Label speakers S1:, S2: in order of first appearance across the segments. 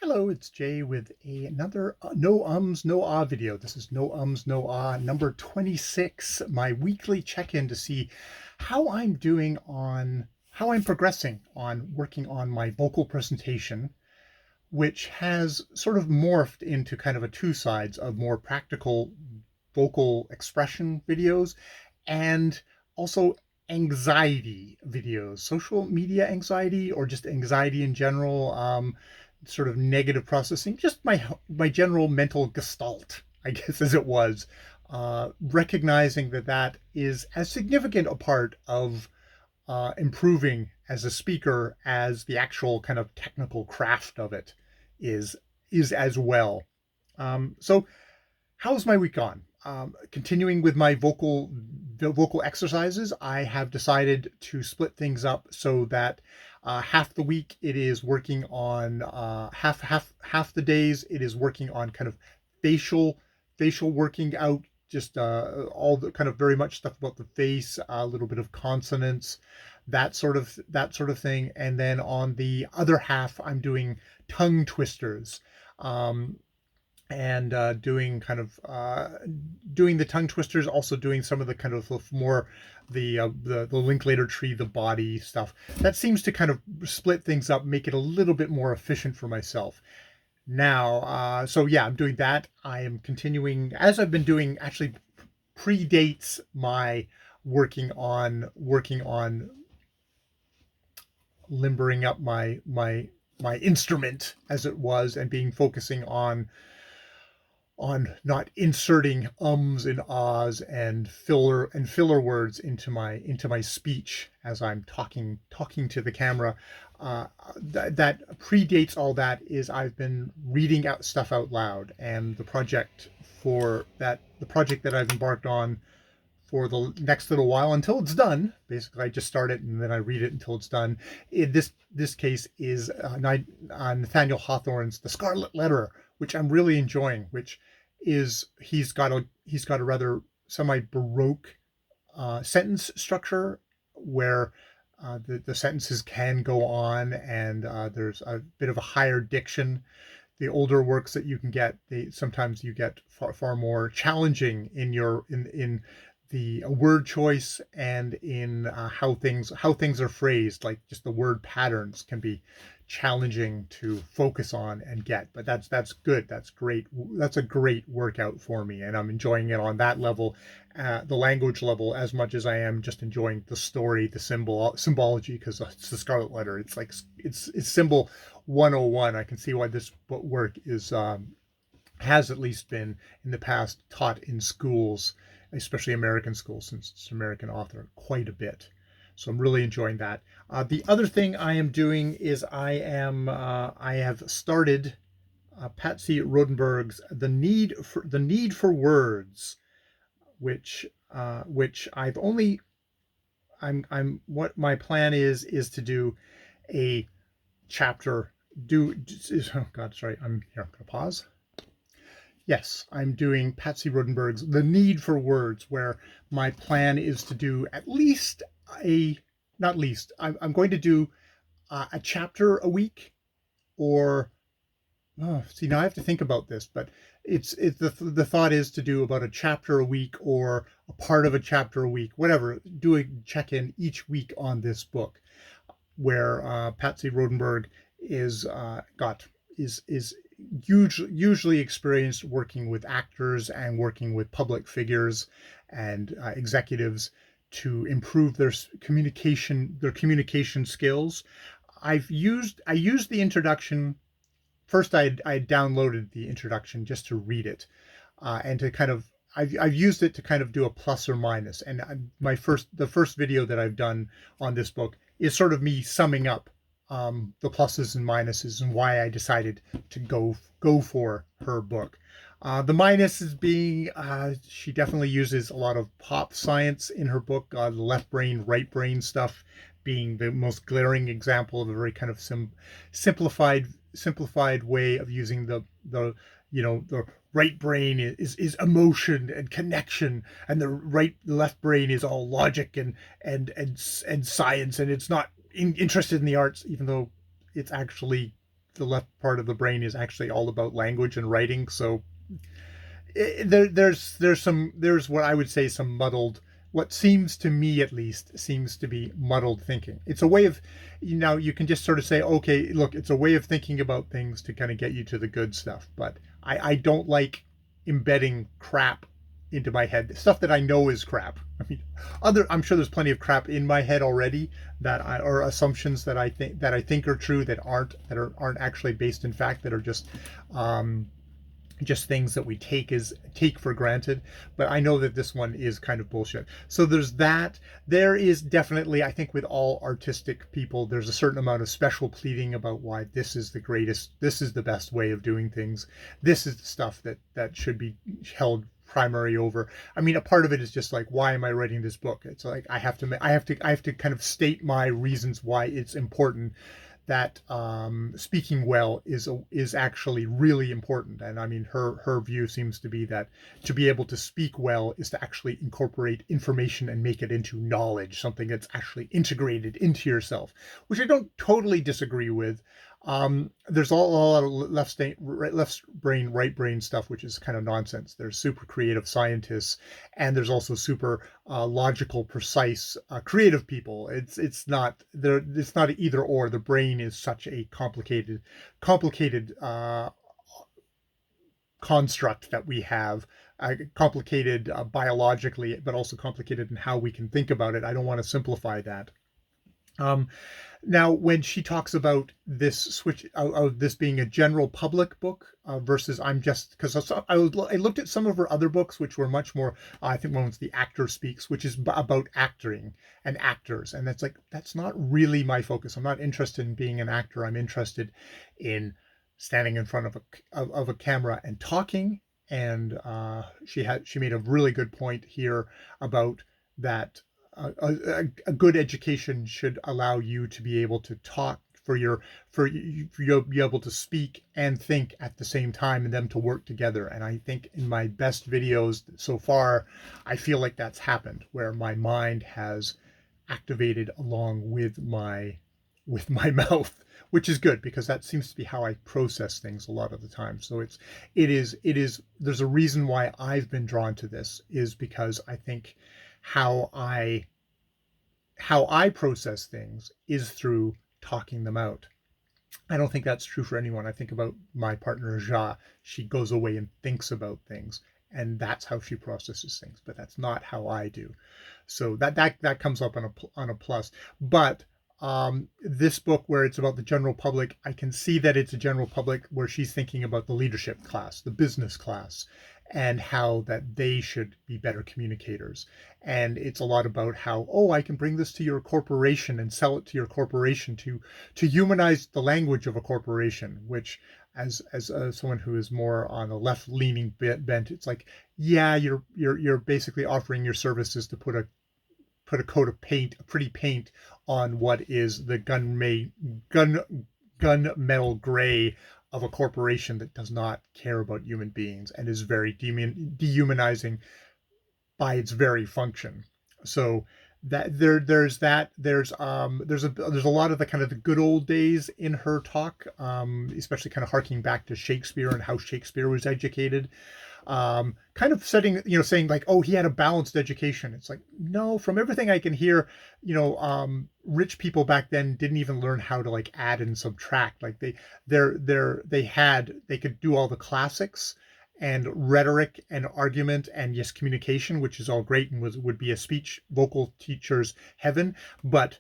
S1: Hello, it's Jay with another No Ums, No Ah video. This is No Ums, No Ah number 26, my weekly check-in to see how I'm progressing on working on my vocal presentation, which has sort of morphed into kind of a two sides of more practical vocal expression videos and also anxiety videos, social media anxiety, or just anxiety in general, sort of negative processing, just my general mental gestalt, I guess, as it was, recognizing that that is as significant a part of improving as a speaker as the actual kind of technical craft of it is is as well. So how's my week gone? Continuing with my vocal exercises, I have decided to split things up so that half the week it is working on half the days it is working on kind of facial facial working out, just all the kind of very much stuff about the face, a little bit of consonants, that sort of thing, and then on the other half I'm doing tongue twisters. Um, and doing the tongue twisters, also doing some of the kind of more the Linklater tree, the body stuff. That seems to kind of split things up, make it a little bit more efficient for myself. Now, so yeah, I'm doing that. I am continuing as I've been doing. Actually, predates my working on limbering up my instrument as it was, and being focusing on not inserting ums and ahs and filler words into my speech as I'm talking to the camera. That predates all that is I've been reading out stuff out loud, and the project that I've embarked on for the next little while until it's done. Basically, I just start it and then I read it until it's done. In this case is Nathaniel Hawthorne's The Scarlet Letter, which I'm really enjoying. Which is he's got a rather semi baroque sentence structure where the sentences can go on, and there's a bit of a higher diction. The older works that you can get, they sometimes you get far more challenging in in the word choice, and in how things are phrased. Like, just the word patterns can be challenging to focus on and get. But that's good. That's great. That's a great workout for me, and I'm enjoying it on that level, the language level, as much as I am just enjoying the story, the symbology, because it's the Scarlet Letter. It's like it's symbol 101. I can see why this work is has at least been in the past taught in schools, especially American schools, since it's an American author, quite a bit. So I'm really enjoying that. The other thing I am doing is I have started Patsy Rodenberg's The Need for Words, which I've only I'm what my plan is to do a chapter. Oh God, sorry, I'm here. I'm gonna pause. Yes, I'm doing Patsy Rodenberg's The Need for Words, where my plan is to do at least a, not least, I'm going to do a chapter a week, or, oh, see, now I have to think about this, but it's the thought is to do about a chapter a week, or a part of a chapter a week, whatever, do a check in each week on this book, where Patsy Rodenberg is got is usually experienced working with actors and working with public figures and executives to improve their communication skills. I used the introduction first. I downloaded the introduction just to read it, and to kind of I've used it to kind of do a plus or minus. And the first video that I've done on this book is sort of me summing up the pluses and minuses, and why I decided to go for her book. The minuses being, she definitely uses a lot of pop science in her book. The left brain, right brain stuff being the most glaring example of a very kind of simplified simplified way of using the right brain is emotion and connection, and the left brain is all logic and science, and it's not interested in the arts, even though it's actually left part of the brain is actually all about language and writing. So there's what I would say some muddled, what seems to me at least seems to be muddled thinking. It's a way of, you can just sort of say, okay, look, it's a way of thinking about things to kind of get you to the good stuff. But I don't like embedding crap into my head, stuff that I know is crap. I mean, I'm sure there's plenty of crap in my head already or assumptions that I think are true that aren't actually based in fact, that are just things that we take for granted. But I know that this one is kind of bullshit. So there's that. There is definitely, I think with all artistic people, there's a certain amount of special pleading about why this is the greatest, this is the best way of doing things, this is the stuff that should be held primary over. I mean, a part of it is just like, why am I writing this book? It's like I have to kind of state my reasons why it's important that speaking well is actually really important. And I mean, her view seems to be that to be able to speak well is to actually incorporate information and make it into knowledge, something that's actually integrated into yourself, which I don't totally disagree with. There's a lot of left brain, right brain stuff, which is kind of nonsense. There's super creative scientists, and there's also super logical, precise, creative people. It's not there. It's not either or. The brain is such a complicated construct that we have, complicated biologically, but also complicated in how we can think about it. I don't want to simplify that. Now, when she talks about this switch of this being a general public book versus because I looked at some of her other books, which were much more, I think one was The Actor Speaks, which is about acting and actors. And that's not really my focus. I'm not interested in being an actor. I'm interested in standing in front of a camera and talking. And she made a really good point here about that. A good education should allow you to be able to talk for you be able to speak and think at the same time, and them to work together. And I think in my best videos so far, I feel like that's happened, where my mind has activated along with my mouth, which is good, because that seems to be how I process things a lot of the time. So there's a reason why I've been drawn to this, is because I think how I process things is through talking them out. I don't think that's true for anyone. I think about my partner, Ja. She goes away and thinks about things, and that's how she processes things, but that's not how I do. So that comes up on a plus. But this book, where it's about the general public, I can see that it's a general public where she's thinking about the leadership class, the business class, and how that they should be better communicators. And it's a lot about how, I can bring this to your corporation and sell it to your corporation to humanize the language of a corporation, which as someone who is more on a left leaning bent, it's like, yeah, you're basically offering your services to put a coat of paint, a pretty paint, on what is the gunmetal gray of a corporation that does not care about human beings and is very dehumanizing by its very function. So that there's a lot of the kind of the good old days in her talk, especially kind of harking back to Shakespeare and how Shakespeare was educated. Kind of saying like, he had a balanced education. It's like, no, from everything I can hear, rich people back then didn't even learn how to like add and subtract. Like they could do all the classics and rhetoric and argument and yes, communication, which is all great and would be a speech vocal teacher's heaven. But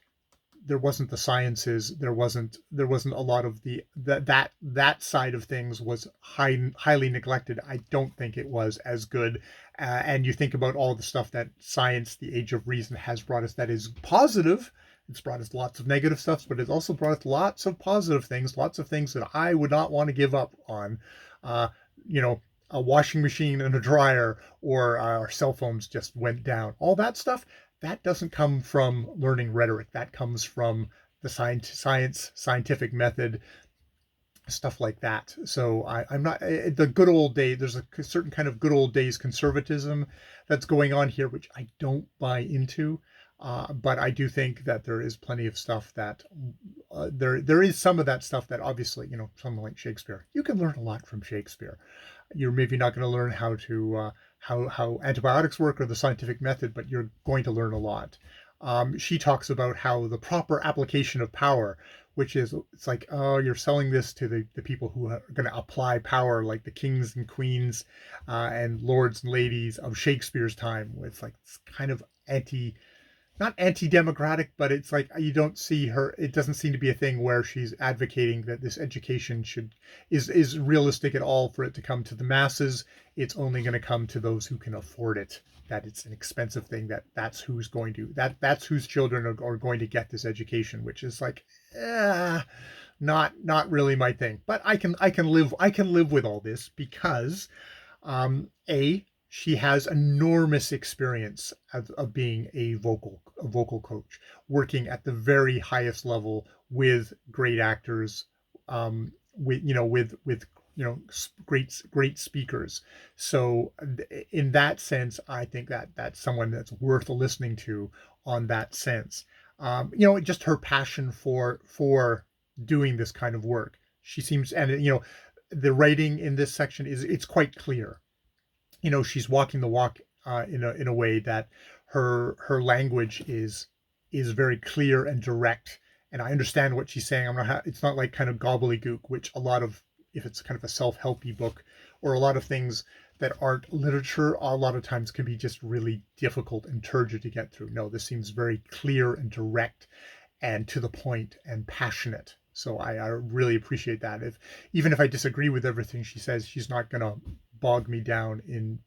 S1: there wasn't the sciences. There wasn't a lot of that side of things was highly neglected. I don't think it was as good. And you think about all the stuff that science, the age of reason, has brought us that is positive. It's brought us lots of negative stuff, but it's also brought us lots of positive things, lots of things that I would not want to give up on. A washing machine and a dryer, or our cell phones just went down. All that stuff, that doesn't come from learning rhetoric. That comes from the scientific method, stuff like that. So I'm not the good old days. There's a certain kind of good old days conservatism that's going on here, which I don't buy into. But I do think that there is plenty of stuff that there is some of that stuff that obviously, someone like Shakespeare, you can learn a lot from Shakespeare. You're maybe not going to learn how to how antibiotics work or the scientific method, but you're going to learn a lot. She talks about how the proper application of power, which is, it's like, oh, you're selling this to the people who are going to apply power, like the kings and queens and lords and ladies of Shakespeare's time. It's like, it's kind of not anti-democratic, but it's like you don't see her. It doesn't seem to be a thing where she's advocating that this education is realistic at all for it to come to the masses. It's only going to come to those who can afford it. That it's an expensive thing. That's who's going to that's whose children are going to get this education, which is like, not really my thing. But I can live with all this because a she has enormous experience of being a vocal coach, working at the very highest level with great actors, with great speakers. So in that sense, I think that that's someone that's worth listening to on that sense. Just her passion for doing this kind of work. She seems, and the writing in this section it's quite clear. She's walking the walk in a way that her language is very clear and direct, and I understand what she's saying. It's not like kind of gobbledygook, which a lot of, if it's kind of a self-helpy book, or a lot of things that aren't literature, a lot of times can be just really difficult and turgid to get through. No, this seems very clear and direct and to the point and passionate. So I really appreciate that. Even if I disagree with everything she says, she's not going to bog me down in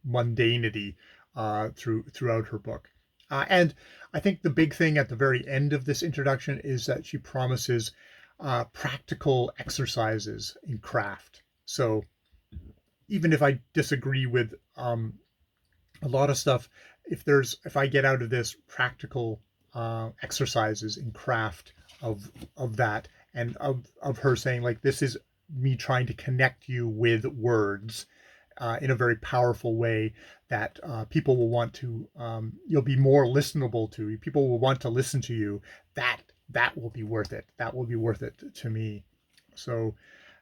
S1: mundanity throughout her book. And I think the big thing at the very end of this introduction is that she promises practical exercises in craft. So even if I disagree with a lot of stuff, if I get out of this practical exercises in craft of that, and of her saying, like, this is me trying to connect you with words in a very powerful way that people will want to, you'll be more listenable to. People will want to listen to you. That will be worth it. That will be worth it to me. So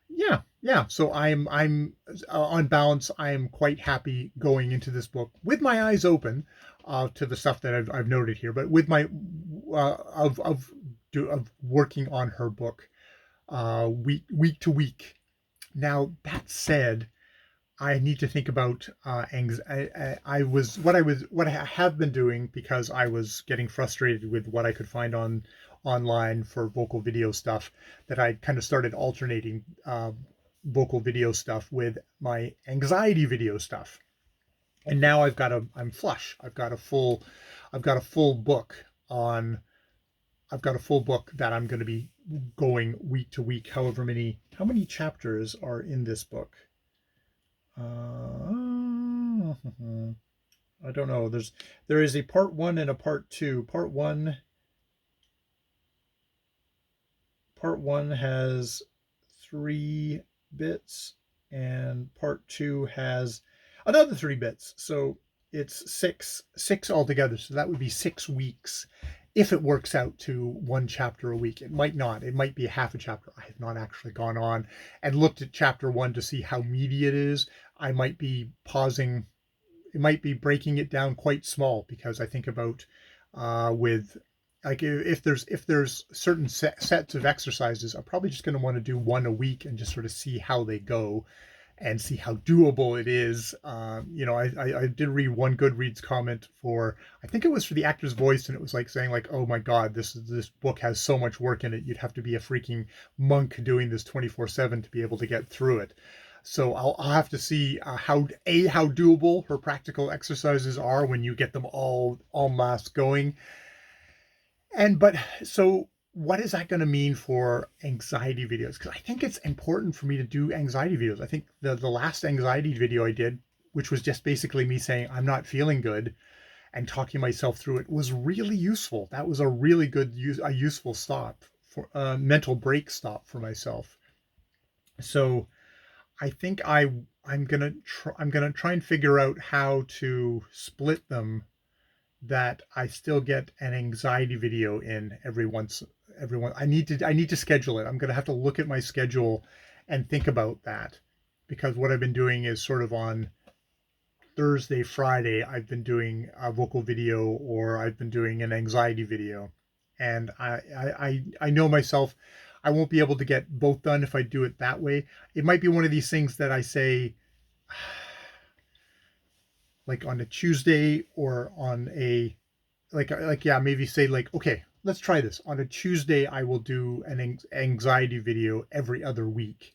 S1: yeah. So I'm on balance, I am quite happy going into this book with my eyes open to the stuff that I've noted here, but with my of working on her book week to week. Now that said, I need to think about what I have been doing, because I was getting frustrated with what I could find online for vocal video stuff, that I kind of started alternating vocal video stuff with my anxiety video stuff. And now I'm flush. I've got a full book on I've got a full book that I'm going to be going week to week. How many chapters are in this book? I don't know. There is a part 1 and a part 2. Part 1 has 3 bits, and part 2 has another 3 bits. So it's six altogether. So that would be 6 weeks if it works out to 1 chapter a week. It might not. It might be half a chapter. I have not actually gone on and looked at chapter 1 to see how meaty it is. I might be pausing. It might be breaking it down quite small, because I think about with, like, if there's certain sets of exercises, I'm probably just going to want to do 1 a week and just sort of see how they go and see how doable it is. I did read one Goodreads comment for, I think it was for The Actor's Voice, and it was like saying, like, oh my God, this book has so much work in it. You'd have to be a freaking monk doing this 24/7 to be able to get through it. So I'll have to see how doable her practical exercises are when you get them all mass going. So what is that going to mean for anxiety videos? Because I think it's important for me to do anxiety videos. I think the last anxiety video I did, which was just basically me saying I'm not feeling good and talking myself through it, was really useful. That was a really good, useful stop for a mental break stop for myself. So I think I'm gonna try and figure out how to split them that I still get an anxiety video in every one. I need to schedule it. I'm going to have to look at my schedule and think about that, because what I've been doing is sort of on Thursday, Friday, I've been doing a vocal video, or I've been doing an anxiety video. And I know myself, I won't be able to get both done if I do it that way. It might be one of these things that I say, like on a Tuesday, or on a, yeah, maybe say like, okay, let's try this. On a Tuesday, I will do an anxiety video every other week,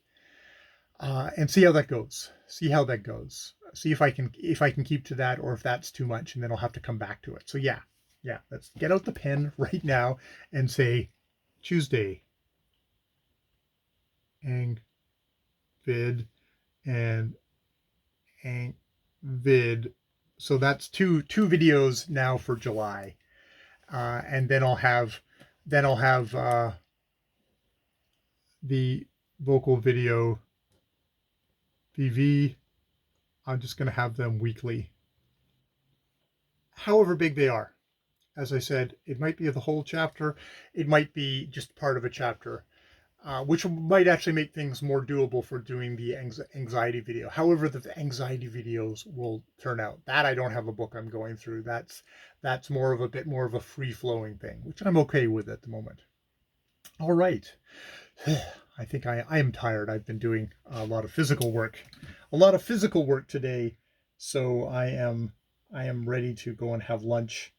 S1: and see how that goes. See how that goes. See if I can keep to that, or if that's too much, and then I'll have to come back to it. So yeah, let's get out the pen right now and say Tuesday, ang vid and ang vid. So that's two videos now for July, and then I'll have the vocal video VV. I'm just going to have them weekly, however big they are. As I said, it might be the whole chapter, it might be just part of a chapter, which might actually make things more doable for doing the anxiety video. However, the anxiety videos will turn out. That I don't have a book I'm going through. That's more of a bit more of a free-flowing thing, which I'm okay with at the moment. All right. I think I am tired. I've been doing a lot of physical work today, so I am ready to go and have lunch,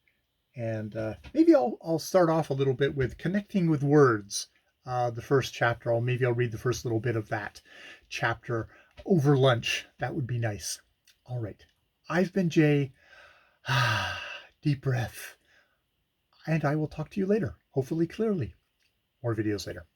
S1: and maybe I'll start off a little bit with connecting with words. The first chapter, maybe I'll read the first little bit of that chapter over lunch. That would be nice. All right. I've been Jay. Deep breath. And I will talk to you later, hopefully clearly. More videos later.